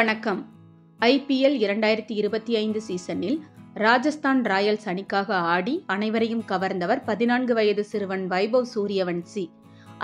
வணக்கம். IPL 2025 சீசனில் Rajasthan Royals அணிக்காக ஆடி அனைவரையும் கவர்ந்தவர் 14 வயது சிறுவன் வைபவ் சூரியவன்சி.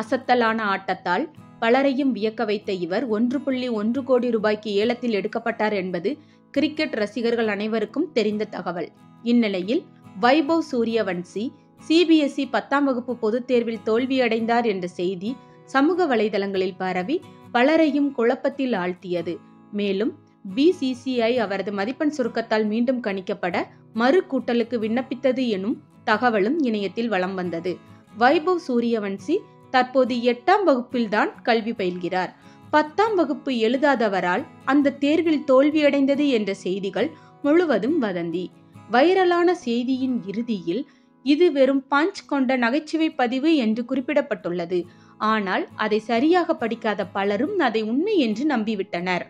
அசத்தலான ஆட்டத்தால் பலரையும் வியக்க வைத்த இவர் 1.1 கோடி ரூபாய்க்கு ஏலத்தில் எடுக்கப்பட்டார் என்பது கிரிக்கெட் ரசிகர்கள் அனைவருக்கும் தெரிந்த தகவல். இந்நிலையில் வைபவ் சூரியவன்சி CBSE 10ஆம் வகுப்பு பொதுத் தேர்வில் தோல்வியடைந்தார் என்ற செய்தி சமூக வலைதளங்களில் பரவி பலரையும் குழப்பத்தில் ஆழ்த்தியது. மேலும் BCCI அவரது மதிப்பெண் சுருக்கத்தால் மீண்டும் கணிக்கப்பட மறு கூட்டலுக்கு விண்ணப்பித்தது எனும் தகவலும் இணையத்தில் வலம் வந்தது. வைபவ் சூரியவன்சி தற்போது 8ஆம் வகுப்பில்தான் கல்வி பயில்கிறார். 10ஆம் வகுப்பு எழுதாதவரால் அந்த தேர்வில் தோல்வியடைந்தது என்ற செய்திகள் முழுவதும் வதந்தி. வைரலான செய்தியின் இறுதியில் இது வெறும் பஞ்ச் கொண்ட நகைச்சுவை பதிவு என்று குறிப்பிடப்பட்டுள்ளது. ஆனால் அதை சரியாக படிக்காத பலரும் அதை உண்மை என்று நம்பிவிட்டனர்.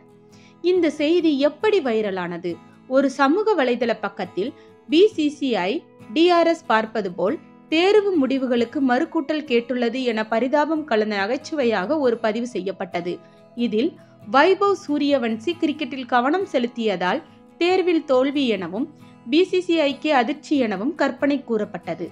இந்த செய்தி எப்படி வைரலானது? ஒரு சமூக வலைதள பக்கத்தில் BCCI DRS பார்ப்பது போல் தேர்வு முடிவுகளுக்கு மறுகூட்டல் கேட்டுள்ளது என பரிதாபம் கலந்த நகைச்சுவையாக ஒரு பதிவு செய்யப்பட்டது. இதில் வைபவ் சூரியவன்சி கிரிக்கெட்டில் கவனம் செலுத்தியதால் தேர்வில் தோல்வி எனவும் BCCIக்கு அதிர்ச்சி எனவும் கற்பனை கூறப்பட்டது.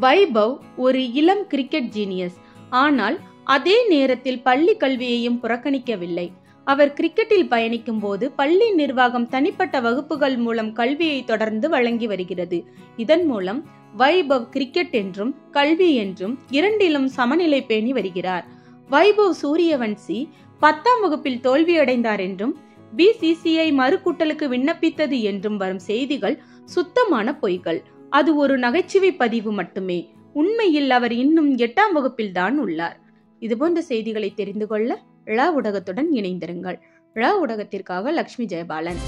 வைபவ் ஒரு இளம் கிரிக்கெட் ஜீனியஸ். ஆனால் அதே நேரத்தில் பள்ளி கல்வியையும் புறக்கணிக்கவில்லை. அவர் கிரிக்கெட்டில் பயணிக்கும் போது பள்ளி நிர்வாகம் தனிப்பட்ட வகுப்புகள் மூலம் கல்வியை தொடர்ந்து வழங்கி வருகிறது. இதன் மூலம் வைபவ் கிரிக்கெட் என்றும் கல்வி என்றும் இரண்டிலும் சமநிலை பேணி வருகிறார். வைபவ் சூரியவன்சி 10ஆம் வகுப்பில் தோல்வியடைந்தார் என்றும் BCCI மறுகூட்டலுக்கு விண்ணப்பித்தது என்றும் வரும் செய்திகள் சுத்தமான பொய்கள். அது ஒரு நகைச்சுவை பதிவு மட்டுமே. உண்மையில் அவர் இன்னும் 8ஆம் வகுப்பில் தான் உள்ளார். இதுபோன்ற செய்திகளை தெரிந்து கொள்ள ழ ஊடகத்துடன் இணைந்திருங்கள். ழ ஊடகத்திற்காக லட்சுமி ஜெயபாலன்.